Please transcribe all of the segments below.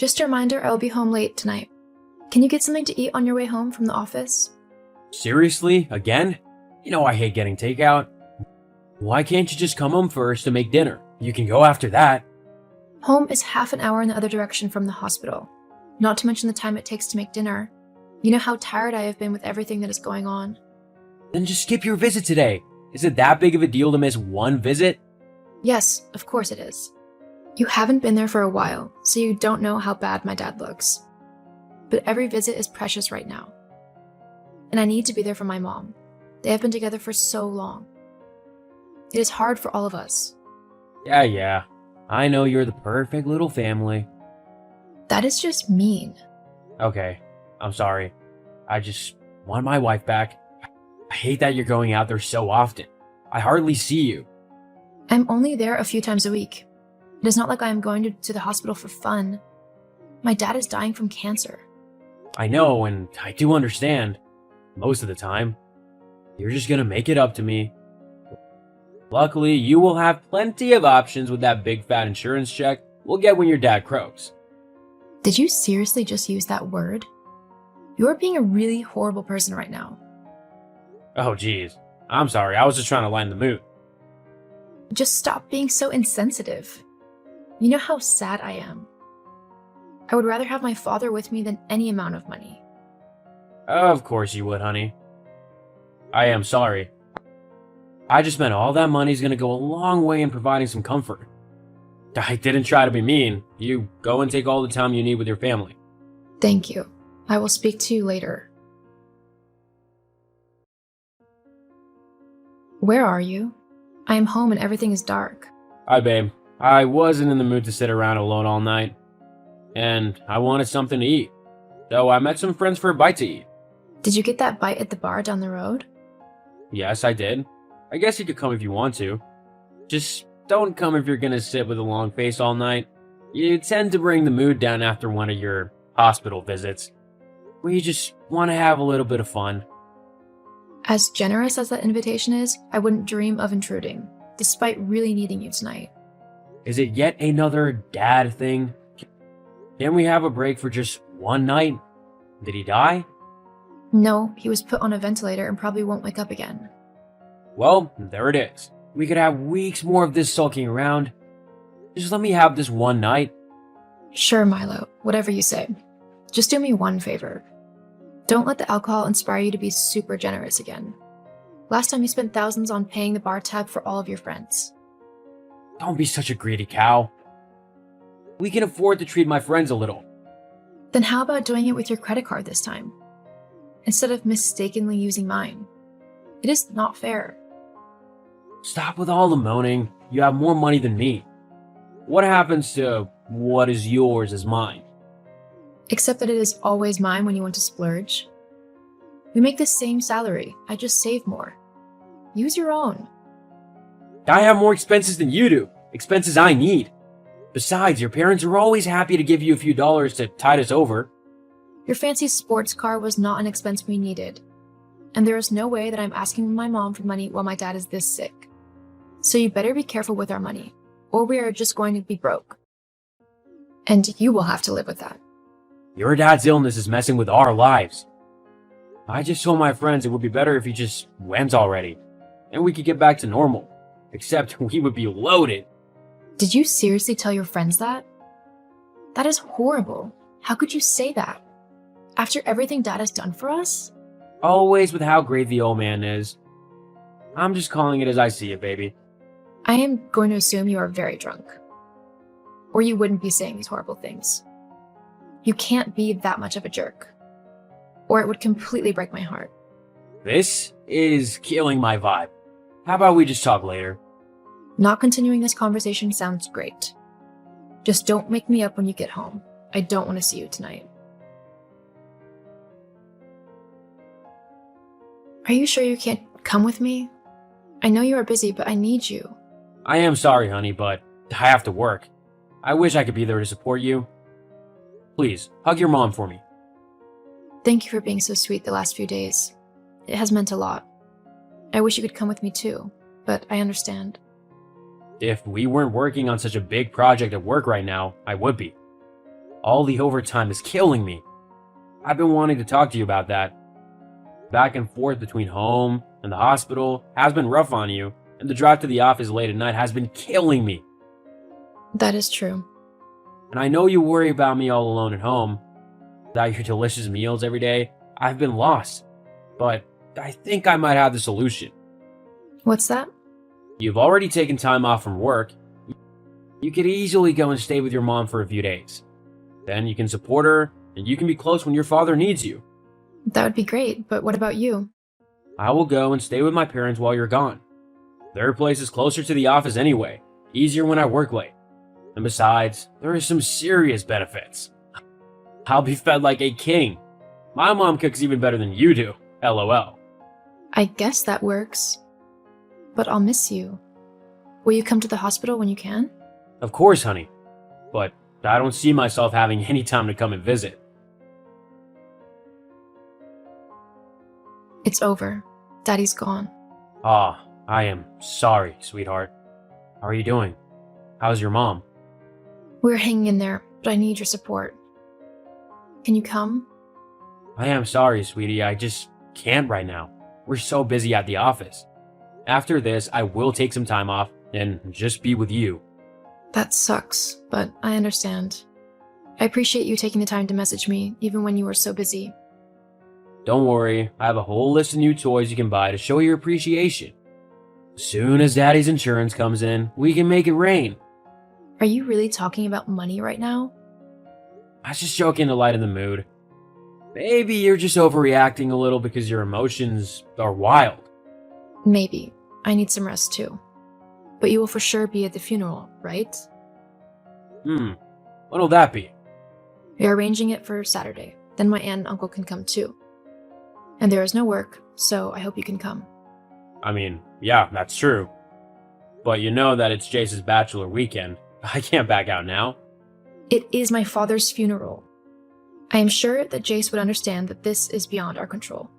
Just a reminder, I will be home late tonight. Can you get something to eat on your way home from the office? Seriously? Again? You know I hate getting takeout. Why can't you just come home first and make dinner? You can go after that. Home is half an hour in the other direction from the hospital. Not to mention the time it takes to make dinner. You know how tired I have been with everything that is going on. Then just skip your visit today. Is it that big of a deal to miss one visit? Yes, of course it is. You haven't been there for a while, so you don't know how bad my dad looks. But every visit is precious right now. And I need to be there for my mom. They have been together for so long. It is hard for all of us. Yeah. I know you're the perfect little family. That is just mean. Okay, I'm sorry. I just want my wife back. I hate that you're going out there so often. I hardly see you. I'm only there a few times a week. It is not like I am going to the hospital for fun. My dad is dying from cancer. I know, and I do understand. Most of the time. You're just gonna make it up to me. Luckily, you will have plenty of options with that big fat insurance check we'll get when your dad croaks. Did you seriously just use that word? You're being a really horrible person right now. Oh geez, I'm sorry, I was just trying to lighten the mood. Just stop being so insensitive. You know how sad I am. I would rather have my father with me than any amount of money. Of course you would, honey. I am sorry. I just meant all that money's gonna go a long way in providing some comfort. I didn't try to be mean. You go and take all the time you need with your family. Thank you. I will speak to you later. Where are you? I am home and everything is dark. Hi, babe. I wasn't in the mood to sit around alone all night. And I wanted something to eat. So I met some friends for a bite to eat. Did you get that bite at the bar down the road? Yes, I did. I guess you could come if you want to. Just don't come if you're gonna sit with a long face all night. You tend to bring the mood down after one of your hospital visits, where you just want to have a little bit of fun. As generous as that invitation is, I wouldn't dream of intruding, despite really needing you tonight. Is it yet another dad thing? Can we have a break for just one night? Did he die? No, he was put on a ventilator and probably won't wake up again. Well, there it is. We could have weeks more of this sulking around. Just let me have this one night. Sure, Milo, whatever you say. Just do me one favor. Don't let the alcohol inspire you to be super generous again. Last time you spent thousands on paying the bar tab for all of your friends. Don't be such a greedy cow. We can afford to treat my friends a little. Then how about doing it with your credit card this time? Instead of mistakenly using mine. It is not fair. Stop with all the moaning. You have more money than me. What happens to what is yours is mine? Except that it is always mine when you want to splurge. We make the same salary, I just save more. Use your own. I have more expenses than you do. Expenses I need. Besides, your parents are always happy to give you a few dollars to tide us over. Your fancy sports car was not an expense we needed. And there is no way that I'm asking my mom for money while my dad is this sick. So you better be careful with our money, or we are just going to be broke. And you will have to live with that. Your dad's illness is messing with our lives. I just told my friends it would be better if he just went already, and we could get back to normal. Except we would be loaded. Did you seriously tell your friends that? That is horrible. How could you say that? After everything Dad has done for us? Always with how great the old man is. I'm just calling it as I see it, baby. I am going to assume you are very drunk. Or you wouldn't be saying these horrible things. You can't be that much of a jerk. Or it would completely break my heart. This is killing my vibe. How about we just talk later? Not continuing this conversation sounds great. Just don't make me up when you get home. I don't want to see you tonight. Are you sure you can't come with me? I know you are busy, but I need you. I am sorry, honey, but I have to work. I wish I could be there to support you. Please, hug your mom for me. Thank you for being so sweet the last few days. It has meant a lot. I wish you could come with me too, but I understand. If we weren't working on such a big project at work right now, I would be. All the overtime is killing me. I've been wanting to talk to you about that. Back and forth between home and the hospital has been rough on you, and the drive to the office late at night has been killing me. That is true. And I know you worry about me all alone at home. Without your delicious meals every day, I've been lost. But I think I might have the solution. What's that? You've already taken time off from work. You could easily go and stay with your mom for a few days. Then you can support her, and you can be close when your father needs you. That would be great, but what about you? I will go and stay with my parents while you're gone. Their place is closer to the office anyway, easier when I work late. And besides, there are some serious benefits. I'll be fed like a king. My mom cooks even better than you do, LOL. I guess that works. But I'll miss you. Will you come to the hospital when you can? Of course, honey. But I don't see myself having any time to come and visit. It's over. Daddy's gone. Ah, I am sorry, sweetheart. How are you doing? How's your mom? We're hanging in there, but I need your support. Can you come? I am sorry, sweetie. I just can't right now. We're so busy at the office. After this, I will take some time off and just be with you. That sucks, but I understand. I appreciate you taking the time to message me, even when you were so busy. Don't worry, I have a whole list of new toys you can buy to show your appreciation. As soon as Daddy's insurance comes in, we can make it rain. Are you really talking about money right now? I was just joking to lighten the mood. Maybe you're just overreacting a little because your emotions are wild. Maybe. I need some rest too. But you will for sure be at the funeral, right? When'll that be? We're arranging it for Saturday. Then my aunt and uncle can come too. And there is no work, so I hope you can come. I mean, yeah, that's true. But you know that it's Jace's bachelor weekend. I can't back out now. It is my father's funeral. I am sure that Jace would understand that this is beyond our control.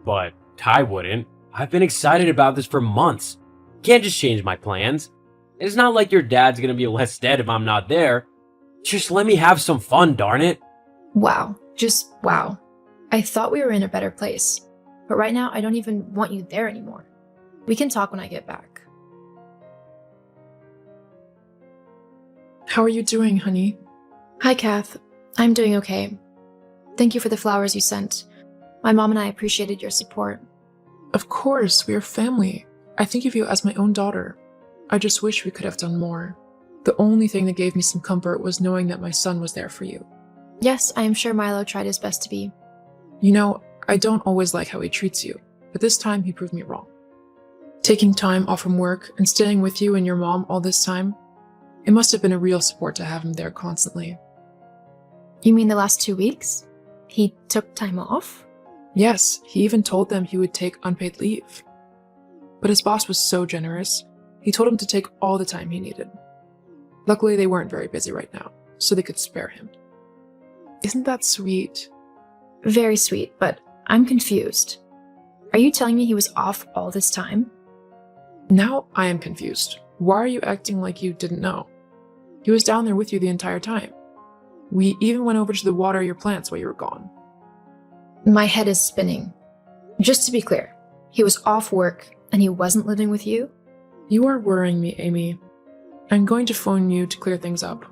But I wouldn't. I've been excited about this for months. Can't just change my plans. It's not like your dad's gonna be less dead if I'm not there. Just let me have some fun, darn it. Wow. Just wow. I thought we were in a better place. But right now, I don't even want you there anymore. We can talk when I get back. How are you doing, honey? Hi, Kath. I'm doing okay. Thank you for the flowers you sent. My mom and I appreciated your support. Of course, we are family. I think of you as my own daughter. I just wish we could have done more. The only thing that gave me some comfort was knowing that my son was there for you. Yes, I am sure Milo tried his best to be. You know, I don't always like how he treats you, but this time he proved me wrong. Taking time off from work and staying with you and your mom all this time, it must have been a real support to have him there constantly. You mean the last 2 weeks? He took time off? Yes, he even told them he would take unpaid leave. But his boss was so generous, he told him to take all the time he needed. Luckily, they weren't very busy right now, so they could spare him. Isn't that sweet? Very sweet, but I'm confused. Are you telling me he was off all this time? Now I am confused. Why are you acting like you didn't know? He was down there with you the entire time. We even went over to the water your plants while you were gone. My head is spinning. Just to be clear, he was off work and he wasn't living with you? You are worrying me, Amy. I'm going to phone you to clear things up.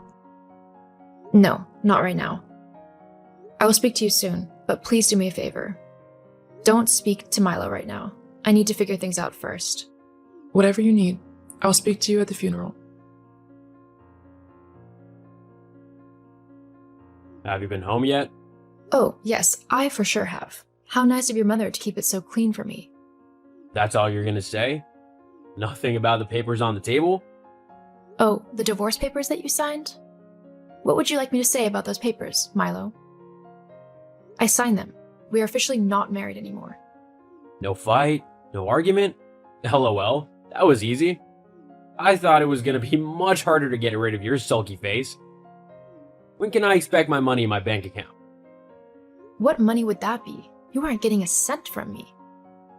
No, not right now. I will speak to you soon, but please do me a favor. Don't speak to Milo right now. I need to figure things out first. Whatever you need, I'll speak to you at the funeral. Have you been home yet? Oh, yes, I for sure have. How nice of your mother to keep it so clean for me. That's all you're gonna say? Nothing about the papers on the table? Oh, the divorce papers that you signed? What would you like me to say about those papers, Milo? I signed them. We are officially not married anymore. No fight? No argument? LOL, that was easy. I thought it was gonna be much harder to get rid of your sulky face. When can I expect my money in my bank account? What money would that be? You aren't getting a cent from me.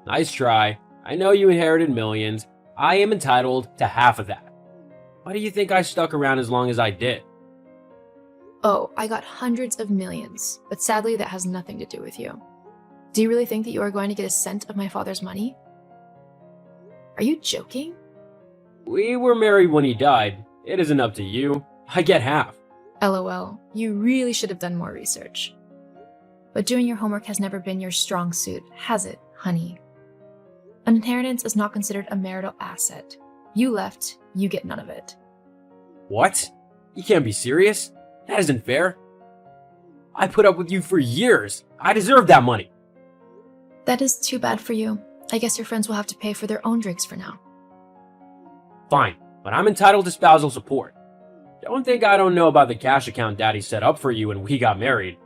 Nice try. I know you inherited millions. I am entitled to half of that. Why do you think I stuck around as long as I did? Oh, I got hundreds of millions, but sadly that has nothing to do with you. Do you really think that you are going to get a cent of my father's money? Are you joking? We were married when he died. It isn't up to you. I get half. LOL, you really should have done more research. But doing your homework has never been your strong suit, has it, honey? An inheritance is not considered a marital asset. You left, you get none of it. What? You can't be serious? That isn't fair. I put up with you for years. I deserve that money. That is too bad for you. I guess your friends will have to pay for their own drinks for now. Fine, but I'm entitled to spousal support. Don't think I don't know about the cash account Daddy set up for you when we got married.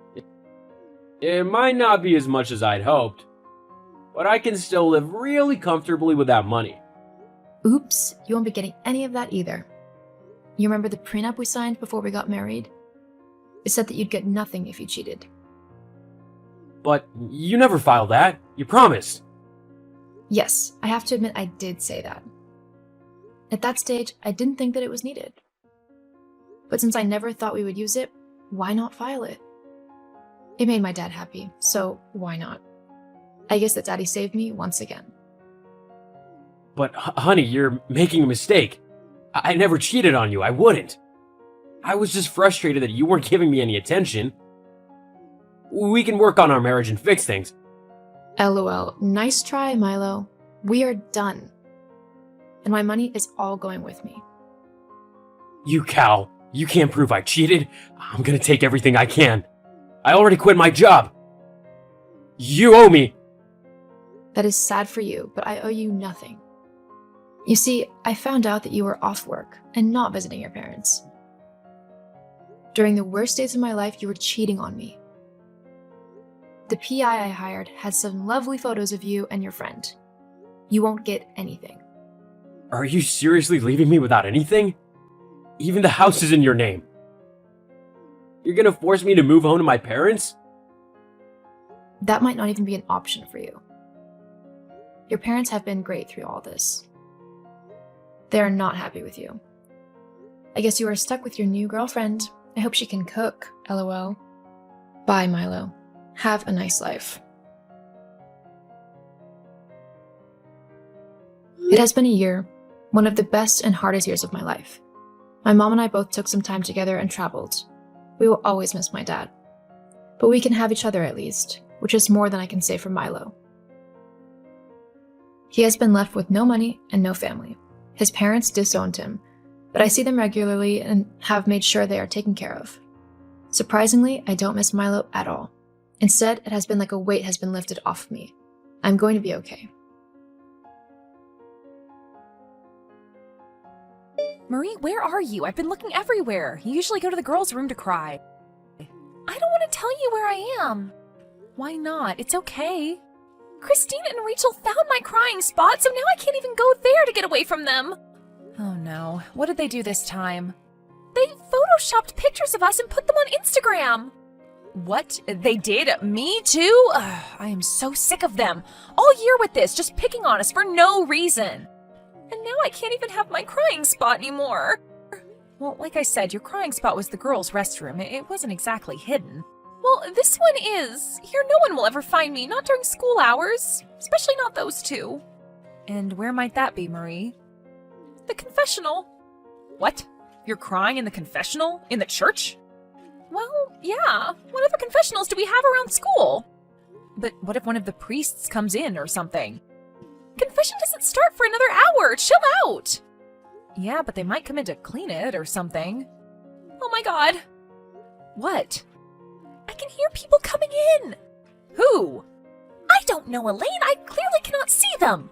It might not be as much as I'd hoped, but I can still live really comfortably with that money. Oops, you won't be getting any of that either. You remember the prenup we signed before we got married? It said that you'd get nothing if you cheated. But you never filed that. You promised. Yes, I have to admit I did say that. At that stage, I didn't think that it was needed. But since I never thought we would use it, why not file it? It made my dad happy, so why not? I guess that Daddy saved me once again. But honey, you're making a mistake. I never cheated on you. I wouldn't. I was just frustrated that you weren't giving me any attention. We can work on our marriage and fix things. LOL, nice try, Milo. We are done. And my money is all going with me. You cow. You can't prove I cheated. I'm gonna take everything I can. I already quit my job. You owe me. That is sad for you, but I owe you nothing. You see, I found out that you were off work and not visiting your parents. During the worst days of my life, you were cheating on me. The PI I hired had some lovely photos of you and your friend. You won't get anything. Are you seriously leaving me without anything? Even the house is in your name. You're gonna force me to move home to my parents? That might not even be an option for you. Your parents have been great through all this. They are not happy with you. I guess you are stuck with your new girlfriend. I hope she can cook, LOL. Bye, Milo. Have a nice life. It has been a year, one of the best and hardest years of my life. My mom and I both took some time together and traveled. We will always miss my dad. But we can have each other at least, which is more than I can say for Milo. He has been left with no money and no family. His parents disowned him, but I see them regularly and have made sure they are taken care of. Surprisingly, I don't miss Milo at all. Instead, it has been like a weight has been lifted off of me. I'm going to be okay. Marie, where are you? I've been looking everywhere. You usually go to the girls' room to cry. I don't want to tell you where I am. Why not? It's okay. Christine and Rachel found my crying spot, so now I can't even go there to get away from them. Oh no, what did they do this time? They photoshopped pictures of us and put them on Instagram. What? They did? Me too? Ugh, I am so sick of them. All year with this, just picking on us for no reason. And now I can't even have my crying spot anymore. Well, like I said, your crying spot was the girls' restroom. It wasn't exactly hidden. Well, this one is. Here no one will ever find me, not during school hours. Especially not those two. And where might that be, Marie? The confessional. What? You're crying in the confessional? In the church? Well, yeah. What other confessionals do we have around school? But what if one of the priests comes in or something? Confession doesn't start for another hour. Chill out. Yeah, but they might come in to clean it or something. Oh my god. What? I can hear people coming in. Who? I don't know, Elaine. I clearly cannot see them.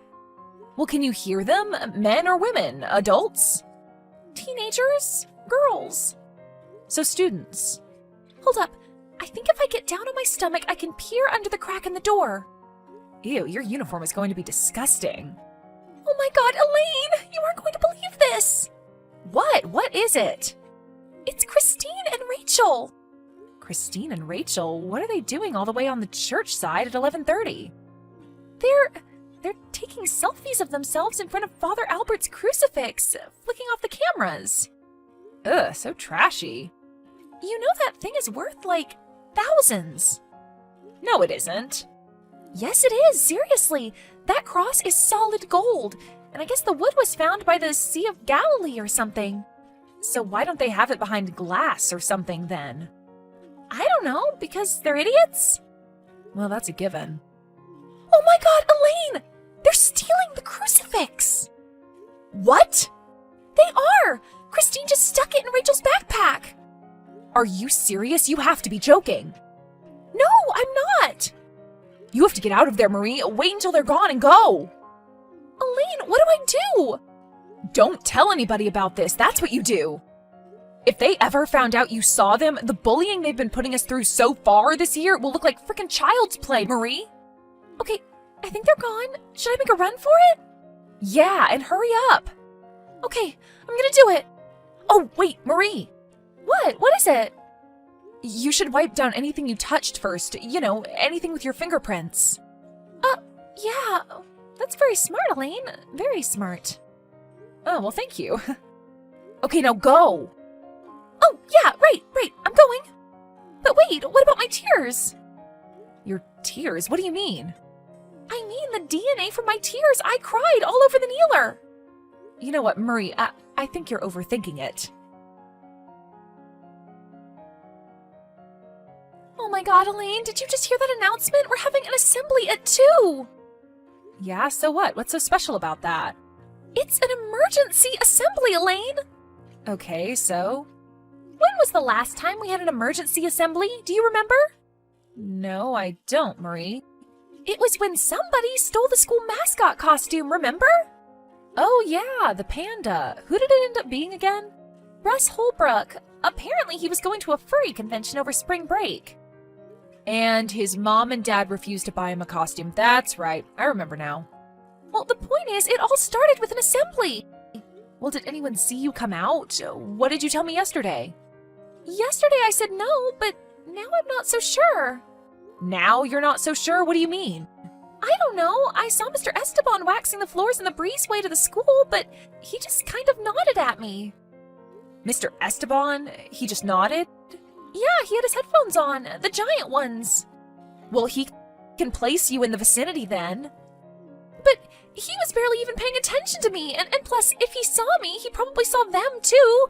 Well, can you hear them? Men or women? Adults? Teenagers? Girls? So students. Hold up. I think if I get down on my stomach, I can peer under the crack in the door. Ew, your uniform is going to be disgusting. Oh my god, Elaine! You aren't going to believe this! What? What is it? It's Christine and Rachel. Christine and Rachel? What are they doing all the way on the church side at 11:30? They're taking selfies of themselves in front of Father Albert's crucifix, flicking off the cameras. Ugh, so trashy. You know that thing is worth, like, thousands. No, it isn't. Yes, it is, seriously. That cross is solid gold, and I guess the wood was found by the Sea of Galilee or something. So why don't they have it behind glass or something then? I don't know, because they're idiots? Well, that's a given. Oh my god, Elaine! They're stealing the crucifix! What? They are! Christine just stuck it in Rachel's backpack! Are you serious? You have to be joking. No, I'm not! You have to get out of there, Marie. Wait until they're gone and go! Elaine, what do I do? Don't tell anybody about this. That's what you do. If they ever found out you saw them, the bullying they've been putting us through so far this year will look like frickin' child's play, Marie. Okay, I think they're gone. Should I make a run for it? Yeah, and hurry up. Okay, I'm gonna do it. Oh, wait, Marie. What? What is it? You should wipe down anything you touched first. You know, anything with your fingerprints. Yeah. That's very smart, Elaine. Very smart. Oh, well, thank you. Okay, now go. Oh, yeah, right. I'm going. But wait, what about my tears? Your tears? What do you mean? I mean the DNA from my tears. I cried all over the kneeler. You know what, Marie, I think you're overthinking it. Oh my god, Elaine, did you just hear that announcement? We're having an assembly at 2. Yeah, so what? What's so special about that? It's an emergency assembly, Elaine! Okay, so? When was the last time we had an emergency assembly? Do you remember? No, I don't, Marie. It was when somebody stole the school mascot costume, remember? Oh yeah, the panda. Who did it end up being again? Russ Holbrook. Apparently he was going to a furry convention over spring break. And his mom and dad refused to buy him a costume. That's right, I remember now. Well, the point is, it all started with an assembly. Well, did anyone see you come out? What did you tell me yesterday? Yesterday I said no, but now I'm not so sure. Now you're not so sure? What do you mean? I don't know. I saw Mr. Esteban waxing the floors in the breezeway to the school, but he just kind of nodded at me. Mr. Esteban? He just nodded? Yeah, he had his headphones on, the giant ones. Well, he can place you in the vicinity then. But he was barely even paying attention to me, and plus, if he saw me, he probably saw them too.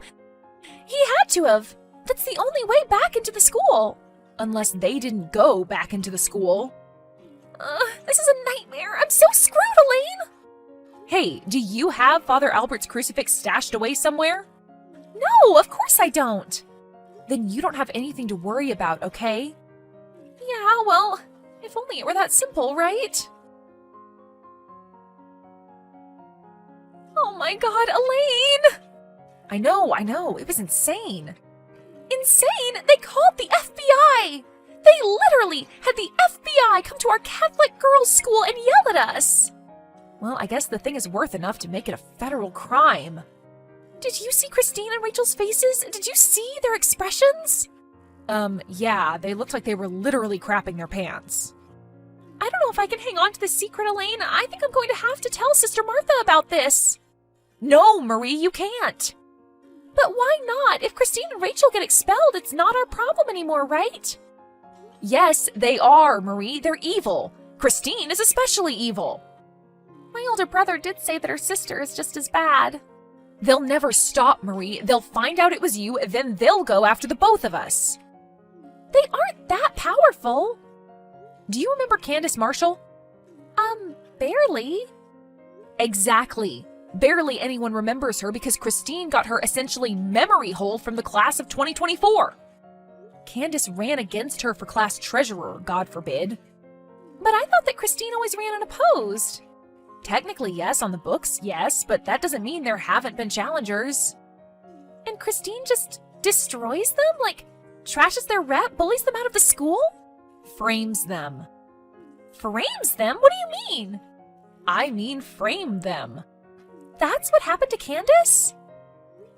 He had to have. That's the only way back into the school. Unless they didn't go back into the school. This is a nightmare. I'm so screwed, Elaine. Hey, do you have Father Albert's crucifix stashed away somewhere? No, of course I don't. Then you don't have anything to worry about, okay? Yeah, well, if only it were that simple, right? Oh my god, Elaine! I know, it was insane. Insane? They called the FBI! They literally had the FBI come to our Catholic girls' school and yell at us! Well, I guess the thing is worth enough to make it a federal crime. Did you see Christine and Rachel's faces? Did you see their expressions? Yeah, they looked like they were literally crapping their pants. I don't know if I can hang on to this secret, Elaine. I think I'm going to have to tell Sister Martha about this. No, Marie, you can't. But why not? If Christine and Rachel get expelled, it's not our problem anymore, right? Yes, they are, Marie. They're evil. Christine is especially evil. My older brother did say that her sister is just as bad. They'll never stop, Marie. They'll find out it was you, then they'll go after the both of us. They aren't that powerful. Do you remember Candace Marshall? Barely. Exactly. Barely anyone remembers her because Christine got her essentially memory hole from the class of 2024. Candace ran against her for class treasurer, God forbid. But I thought that Christine always ran unopposed. Technically, yes, on the books, yes, but that doesn't mean there haven't been challengers. And Christine just destroys them? Like, trashes their rep, bullies them out of the school? Frames them. Frames them? What do you mean? I mean frame them. That's what happened to Candace?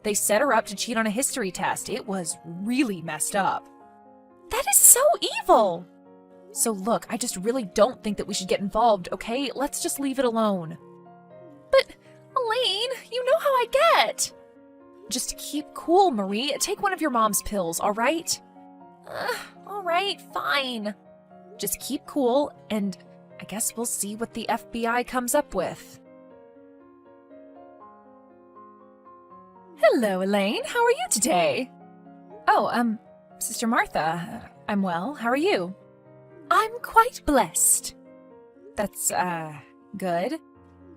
They set her up to cheat on a history test. It was really messed up. That is so evil! So look, I just really don't think that we should get involved, okay? Let's just leave it alone. But, Elaine, you know how I get. Just keep cool, Marie. Take one of your mom's pills, all right? All right, fine. Just keep cool, and I guess we'll see what the FBI comes up with. Hello, Elaine. How are you today? Oh, Sister Martha. I'm well. How are you? I'm quite blessed. That's, good.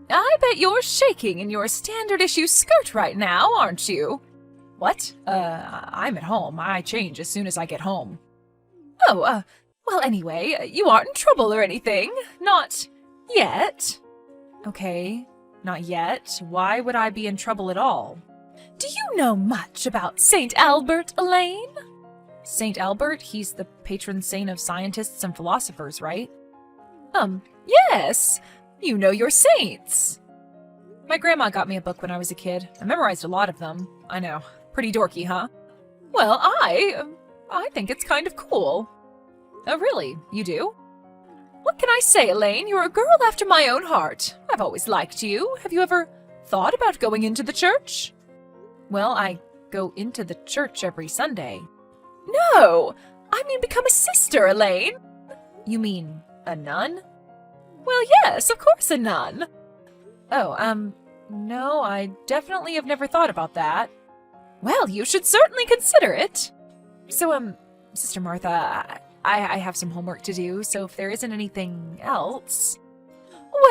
I bet you're shaking in your standard issue skirt right now, aren't you? What? I'm at home. I change as soon as I get home. Oh, well, anyway, you aren't in trouble or anything. Not yet. Okay, not yet. Why would I be in trouble at all? Do you know much about St. Albert, Elaine? St. Albert? He's the patron saint of scientists and philosophers, right? Yes. You know your saints. My grandma got me a book when I was a kid. I memorized a lot of them. I know. Pretty dorky, huh? Well, I think it's kind of cool. Oh, really? You do? What can I say, Elaine? You're a girl after my own heart. I've always liked you. Have you ever thought about going into the church? Well, I go into the church every Sunday. No! I mean become a sister, Elaine. You mean a nun? Well, yes, of course a nun. Oh, no, I definitely have never thought about that. Well, you should certainly consider it. So, Sister Martha, I have some homework to do, so if there isn't anything else...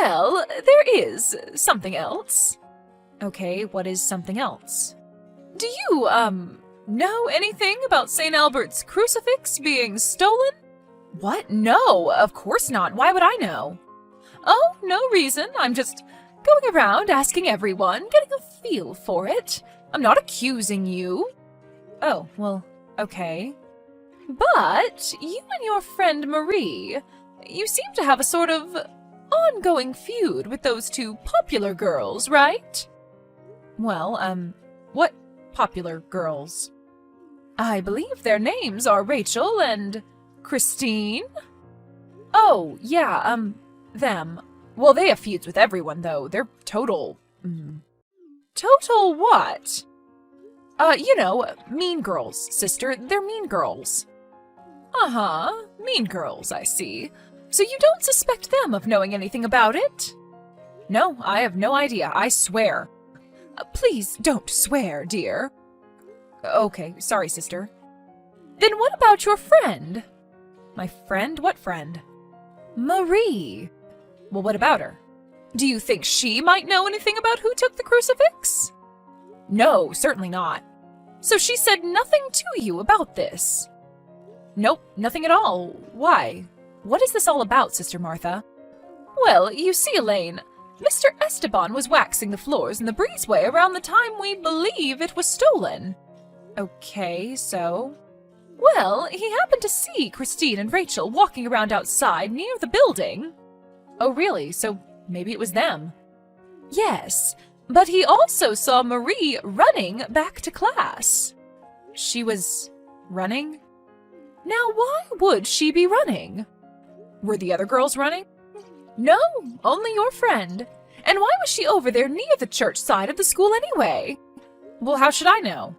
Well, there is something else. Okay, what is something else? Do you, know anything about St. Albert's crucifix being stolen? What? No, of course not. Why would I know? Oh, no reason. I'm just going around asking everyone, getting a feel for it. I'm not accusing you. Oh, well, okay. But you and your friend Marie, you seem to have a sort of ongoing feud with those two popular girls, right? Well, what popular girls? I believe their names are Rachel and Christine. Oh, yeah, them. Well, they have feuds with everyone, though. They're total... Total what? You know, mean girls, sister. They're mean girls. Uh-huh, mean girls, I see. So you don't suspect them of knowing anything about it? No, I have no idea, I swear. Please don't swear, dear. Okay, sorry, sister. Then what about your friend? My friend? What friend? Marie. Well, what about her? Do you think she might know anything about who took the crucifix? No, certainly not. So she said nothing to you about this? Nope, nothing at all. Why? What is this all about, Sister Martha? Well, you see, Elaine, Mr. Esteban was waxing the floors in the breezeway around the time we believe it was stolen. Okay, so... Well, he happened to see Christine and Rachel walking around outside near the building. Oh, really? So maybe it was them? Yes, but he also saw Marie running back to class. She was running? Now, why would she be running? Were the other girls running? No, only your friend. And why was she over there near the church side of the school anyway? Well, how should I know?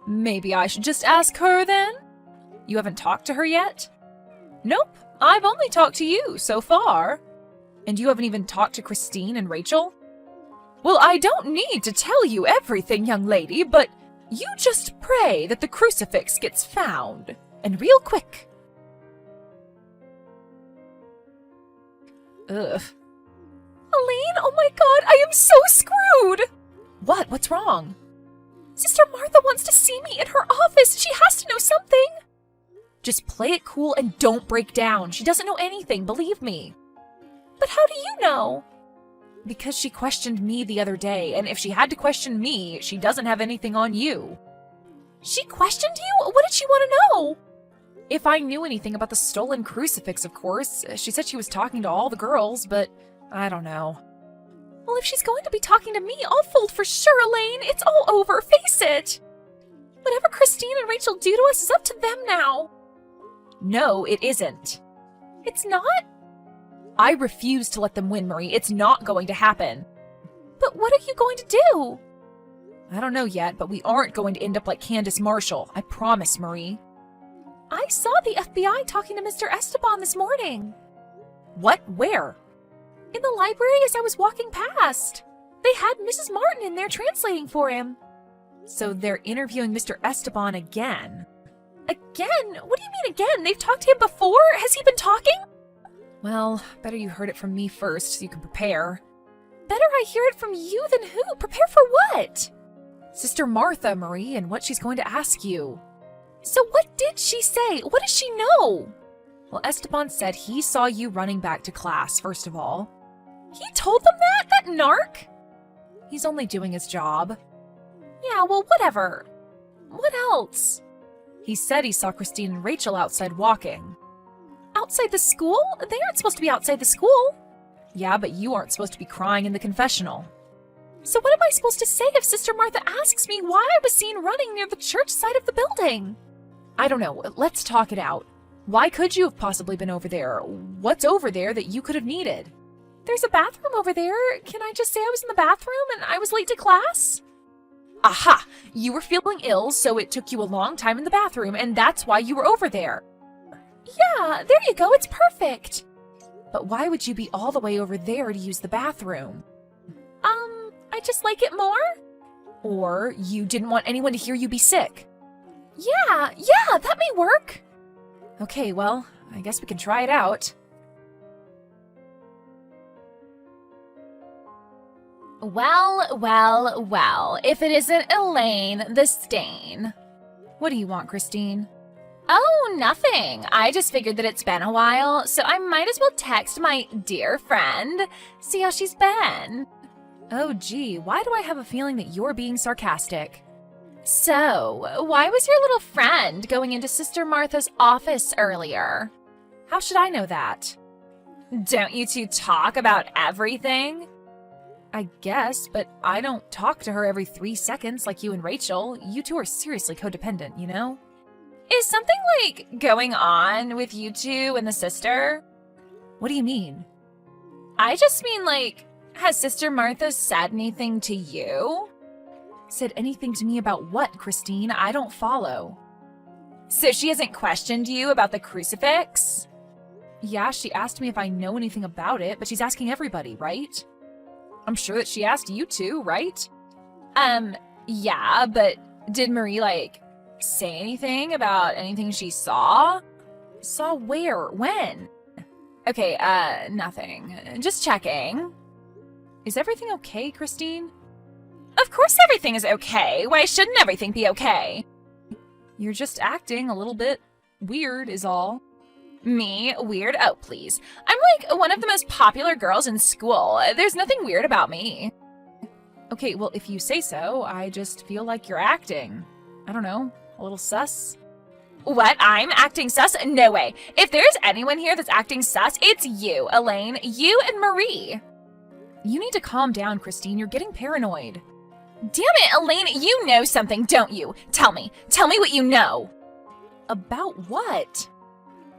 Maybe I should just ask her then? You haven't talked to her yet? Nope, I've only talked to you so far. And you haven't even talked to Christine and Rachel? Well, I don't need to tell you everything, young lady, but you just pray that the crucifix gets found. And real quick. Ugh. Elaine, oh my god, I am so screwed! What? What's wrong? Sister Martha wants to see me in her office. She has to know something. Just play it cool and don't break down. She doesn't know anything, believe me. But how do you know? Because she questioned me the other day, and if she had to question me, she doesn't have anything on you. She questioned you? What did she want to know? If I knew anything about the stolen crucifix, of course. She said she was talking to all the girls, but I don't know. Well, if she's going to be talking to me, I'll fold for sure, Elaine. It's all over, face it. Whatever Christine and Rachel do to us is up to them now. No, it isn't. It's not? I refuse to let them win, Marie. It's not going to happen. But what are you going to do? I don't know yet, but we aren't going to end up like Candace Marshall. I promise, Marie. I saw the FBI talking to Mr. Esteban this morning. What? Where? In the library as I was walking past. They had Mrs. Martin in there translating for him. So they're interviewing Mr. Esteban again. Again? What do you mean again? They've talked to him before? Has he been talking? Well, better you heard it from me first so you can prepare. Better I hear it from you than who? Prepare for what? Sister Martha, Marie, and what she's going to ask you. So what did she say? What does she know? Well, Esteban said he saw you running back to class, first of all. He told them that? That narc? He's only doing his job. Yeah, well, whatever. What else? He said he saw Christine and Rachel outside walking. Outside the school? They aren't supposed to be outside the school. Yeah, but you aren't supposed to be crying in the confessional. So what am I supposed to say if Sister Martha asks me why I was seen running near the church side of the building? I don't know. Let's talk it out. Why could you have possibly been over there? What's over there that you could have needed? There's a bathroom over there. Can I just say I was in the bathroom and I was late to class? Aha! You were feeling ill, so it took you a long time in the bathroom, and that's why you were over there. Yeah, there you go. It's perfect. But why would you be all the way over there to use the bathroom? I just like it more. Or you didn't want anyone to hear you be sick. Yeah, that may work. Okay, well, I guess we can try it out. Well, if it isn't Elaine the Stain. What do you want, Christine? Oh, nothing. I just figured that it's been a while, so I might as well text my dear friend, see how she's been. Oh, gee, why do I have a feeling that you're being sarcastic? So, why was your little friend going into Sister Martha's office earlier? How should I know that? Don't you two talk about everything? I guess, but I don't talk to her every 3 seconds like you and Rachel. You two are seriously codependent, you know? Is something, like, going on with you two and the sister? What do you mean? I just mean, like, has Sister Martha said anything to you? Said anything to me about what, Christine? I don't follow. So she hasn't questioned you about the crucifix? Yeah, she asked me if I know anything about it, but she's asking everybody, right? I'm sure that she asked you too, right? Yeah, but did Marie, like, say anything about anything she saw? Saw where? When? Okay, nothing. Just checking. Is everything okay, Christine? Of course everything is okay. Why shouldn't everything be okay? You're just acting a little bit weird is all. Me? Weird? Oh, please. I'm like one of the most popular girls in school. There's nothing weird about me. Okay, well, if you say so, I just feel like you're acting. I don't know, a little sus? What? I'm acting sus? No way. If there's anyone here that's acting sus, it's you, Elaine. You and Marie. You need to calm down, Christine. You're getting paranoid. Damn it, Elaine, you know something, don't you? Tell me what you know. About what?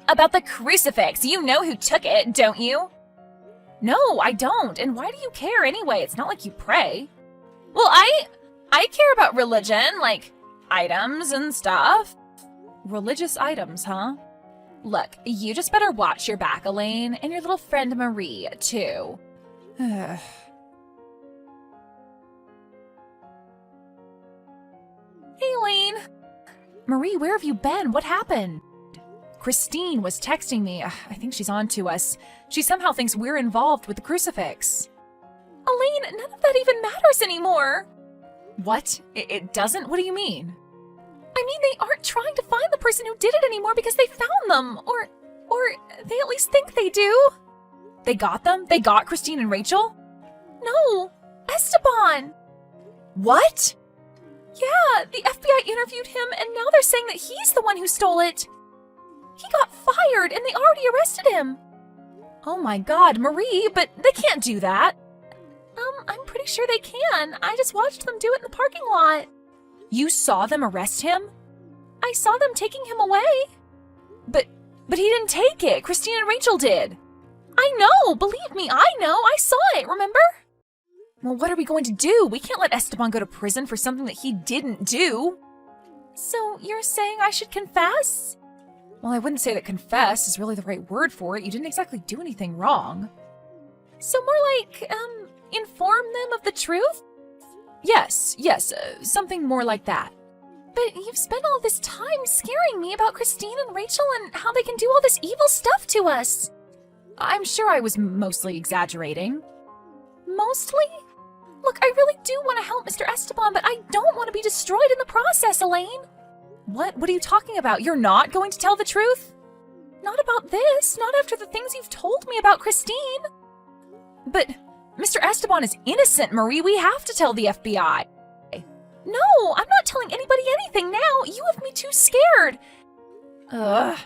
About the crucifix. You know who took it, don't you? No, I don't. And why do you care anyway? It's not like you pray. Well, I care about religion, like items and stuff. Religious items, huh? Look, you just better watch your back, Elaine, and your little friend Marie, too. Hey, Elaine. Marie, where have you been? What happened? Christine was texting me. I think she's on to us. She somehow thinks we're involved with the crucifix. Elaine, none of that even matters anymore. What? It doesn't? What do you mean? I mean, they aren't trying to find the person who did it anymore because they found them. Or they at least think they do. They got them? They got Christine and Rachel? No, Esteban. What? Yeah, the FBI interviewed him and now they're saying that he's the one who stole it. He got fired and they already arrested him. Oh my God, Marie, but they can't do that. I'm pretty sure they can. I just watched them do it in the parking lot. You saw them arrest him? I saw them taking him away. But he didn't take it. Christine and Rachel did. I know, believe me, I know. I saw it, remember? Well, what are we going to do? We can't let Esteban go to prison for something that he didn't do. So you're saying I should confess? Well, I wouldn't say that confess is really the right word for it. You didn't exactly do anything wrong. So more like, inform them of the truth? Yes, something more like that. But you've spent all this time scaring me about Christine and Rachel and how they can do all this evil stuff to us. I'm sure I was mostly exaggerating. Mostly? Look, I really do want to help Mr. Esteban, but I don't want to be destroyed in the process, Elaine. What are you talking about? You're not going to tell the truth? Not about this, not after the things you've told me about Christine. But Mr. Esteban is innocent, Marie. We have to tell the FBI. No, I'm not telling anybody anything now. You have me too scared. Ugh.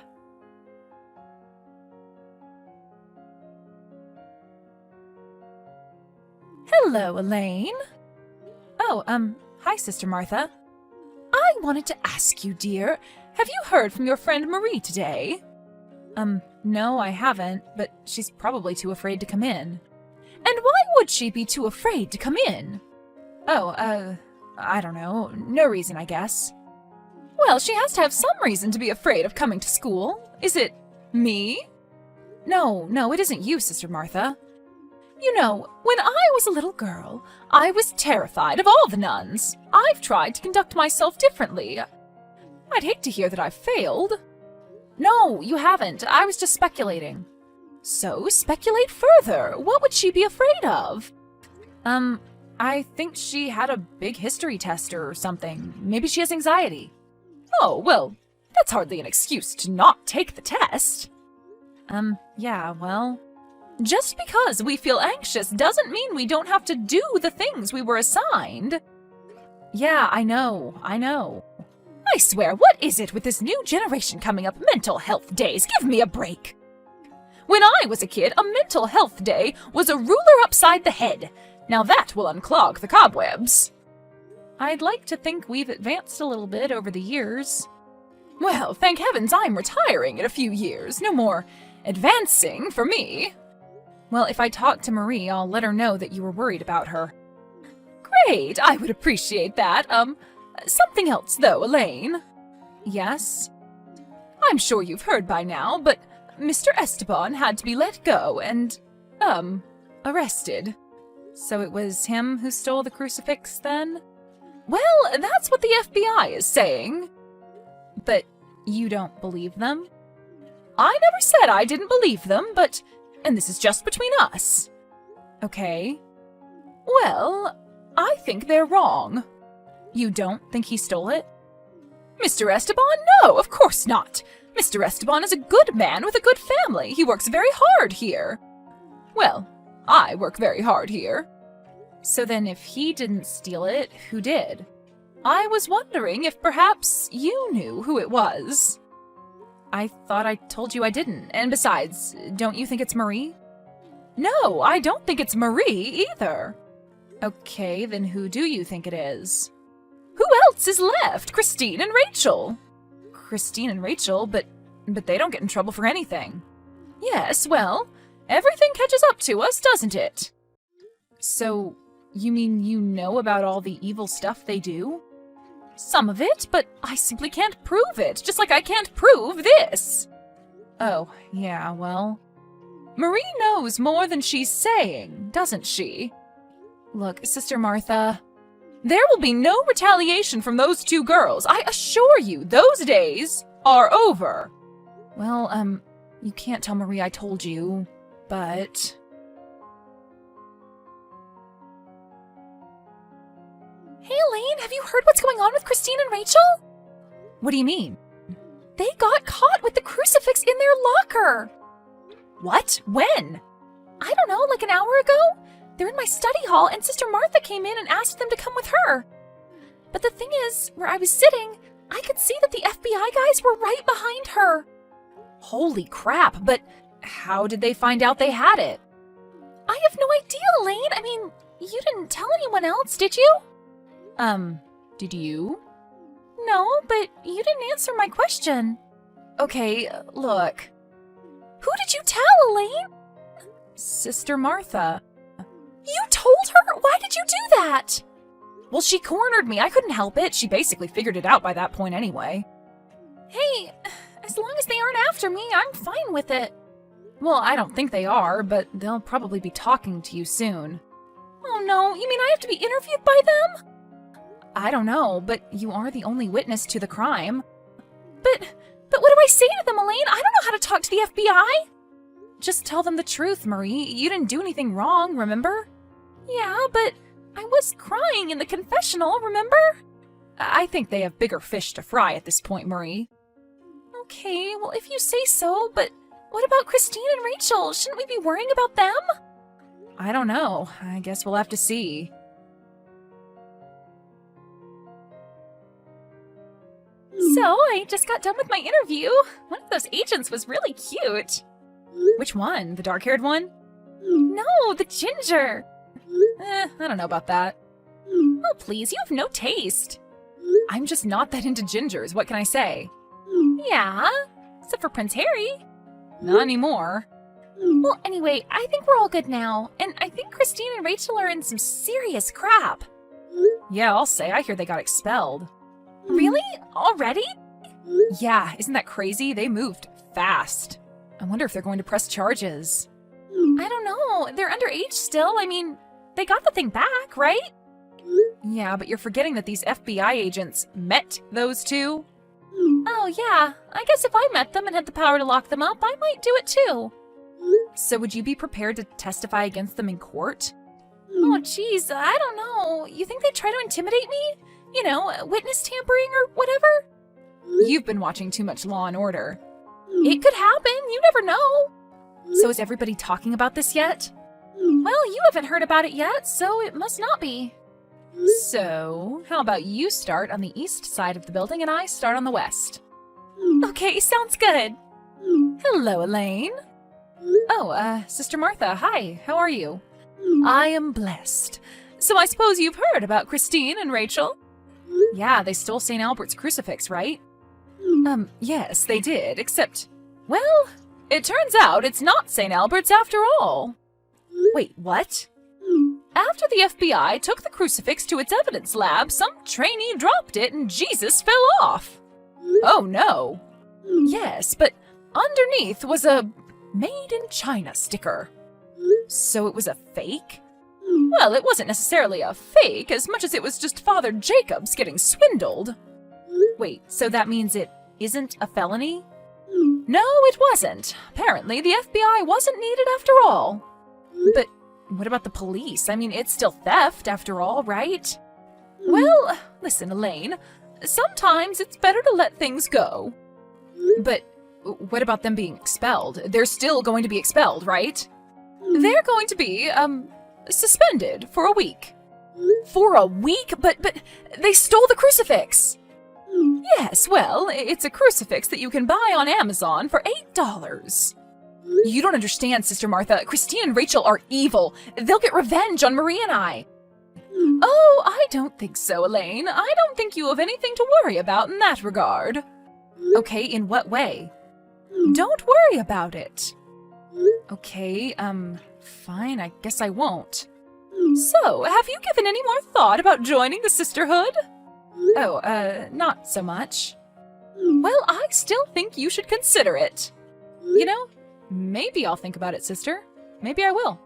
Hello, Elaine. Oh, hi, Sister Martha. I wanted to ask you, dear, have you heard from your friend Marie today? No, I haven't, but she's probably too afraid to come in. And why would she be too afraid to come in? Oh, I don't know. No reason, I guess. Well, she has to have some reason to be afraid of coming to school. Is it me? No, it isn't you, Sister Martha. You know, when I was a little girl, I was terrified of all the nuns. I've tried to conduct myself differently. I'd hate to hear that I've failed. No, you haven't. I was just speculating. So, speculate further. What would she be afraid of? I think she had a big history test or something. Maybe she has anxiety. Oh, well, that's hardly an excuse to not take the test. Yeah, well... Just because we feel anxious doesn't mean we don't have to do the things we were assigned. Yeah, I know. I swear, what is it with this new generation coming up? Mental health days, give me a break. When I was a kid, a mental health day was a ruler upside the head. Now that will unclog the cobwebs. I'd like to think we've advanced a little bit over the years. Well, thank heavens I'm retiring in a few years. No more advancing for me. Well, if I talk to Marie, I'll let her know that you were worried about her. Great, I would appreciate that. Something else though, Elaine. Yes? I'm sure you've heard by now, but Mr. Esteban had to be let go and, arrested. So it was him who stole the crucifix then? Well, that's what the FBI is saying. But you don't believe them? I never said I didn't believe them, but... And this is just between us. Okay. Well, I think they're wrong. You don't think he stole it? Mr. Esteban? No, of course not. Mr. Esteban is a good man with a good family. He works very hard here. Well, I work very hard here. So then if he didn't steal it, who did? I was wondering if perhaps you knew who it was. I thought I told you I didn't. And besides, don't you think it's Marie? No, I don't think it's Marie either. Okay, then who do you think it is? Who else is left? Christine and Rachel. Christine and Rachel, but they don't get in trouble for anything. Yes, well, everything catches up to us, doesn't it? So, you mean you know about all the evil stuff they do? Some of it, but I simply can't prove it, just like I can't prove this. Oh, yeah, well... Marie knows more than she's saying, doesn't she? Look, Sister Martha, there will be no retaliation from those two girls. I assure you, those days are over. Well, you can't tell Marie I told you, but... Hey, Elaine, have you heard what's going on with Christine and Rachel? What do you mean? They got caught with the crucifix in their locker. What? When? I don't know, like an hour ago? They're in my study hall, and Sister Martha came in and asked them to come with her. But the thing is, where I was sitting, I could see that the FBI guys were right behind her. Holy crap, but how did they find out they had it? I have no idea, Elaine. I mean, you didn't tell anyone else, did you? Did you? No, but you didn't answer my question. Okay, look. Who did you tell, Elaine? Sister Martha. You told her? Why did you do that? Well, she cornered me. I couldn't help it. She basically figured it out by that point anyway. Hey, as long as they aren't after me, I'm fine with it. Well, I don't think they are, but they'll probably be talking to you soon. Oh no, you mean I have to be interviewed by them? I don't know, but you are the only witness to the crime. But what do I say to them, Elaine? I don't know how to talk to the FBI. Just tell them the truth, Marie. You didn't do anything wrong, remember? Yeah, but I was crying in the confessional, remember? I think they have bigger fish to fry at this point, Marie. Okay, well, if you say so, but what about Christine and Rachel? Shouldn't we be worrying about them? I don't know. I guess we'll have to see. So, I just got done with my interview. One of those agents was really cute. Which one? The dark-haired one? No, the ginger. I don't know about that. Oh, please, you have no taste. I'm just not that into gingers, what can I say? Yeah, except for Prince Harry. Not anymore. Well, anyway, I think we're all good now, and I think Christine and Rachel are in some serious crap. Yeah, I'll say, I hear they got expelled. Really? Already? Yeah, isn't that crazy? They moved fast. I wonder if they're going to press charges. I don't know. They're underage still. I mean, they got the thing back, right? Yeah, but you're forgetting that these FBI agents met those two. Oh, yeah. I guess if I met them and had the power to lock them up, I might do it too. So would you be prepared to testify against them in court? Oh, geez, I don't know. You think they'd try to intimidate me? You know, witness tampering or whatever? You've been watching too much Law and Order. It could happen. You never know. So is everybody talking about this yet? Well, you haven't heard about it yet, so it must not be. So, how about you start on the east side of the building and I start on the west? Okay, sounds good. Hello, Elaine. Oh, Sister Martha, hi, how are you? I am blessed. So I suppose you've heard about Christine and Rachel? Yeah, they stole St. Albert's crucifix, right? Yes, they did, except, well, it turns out it's not St. Albert's after all. Wait, what? After the FBI took the crucifix to its evidence lab, some trainee dropped it and Jesus fell off. Oh no. Yes, but underneath was a Made in China sticker. So it was a fake? Well, it wasn't necessarily a fake as much as it was just Father Jacobs getting swindled. Wait, so that means it isn't a felony? No, it wasn't. Apparently, the FBI wasn't needed after all. But what about the police? I mean, it's still theft after all, right? Well, listen, Elaine, sometimes it's better to let things go. But what about them being expelled? They're still going to be expelled, right? They're going to be, suspended for a week. For a week? But they stole the crucifix! Yes, well, it's a crucifix that you can buy on Amazon for $8. You don't understand, Sister Martha. Christine and Rachel are evil. They'll get revenge on Marie and I. Oh, I don't think so, Elaine. I don't think you have anything to worry about in that regard. Okay, in what way? Don't worry about it. Okay, fine, I guess I won't. So, have you given any more thought about joining the sisterhood? Oh, not so much. Well, I still think you should consider it. You know, maybe I'll think about it, sister. Maybe I will.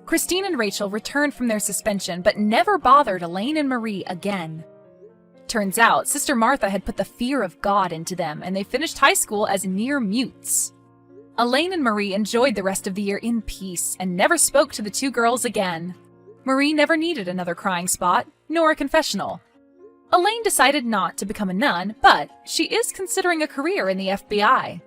Christine and Rachel returned from their suspension, but never bothered Elaine and Marie again. Turns out, Sister Martha had put the fear of God into them, and they finished high school as near mutes. Elaine and Marie enjoyed the rest of the year in peace and never spoke to the two girls again. Marie never needed another crying spot, nor a confessional. Elaine decided not to become a nun, but she is considering a career in the FBI.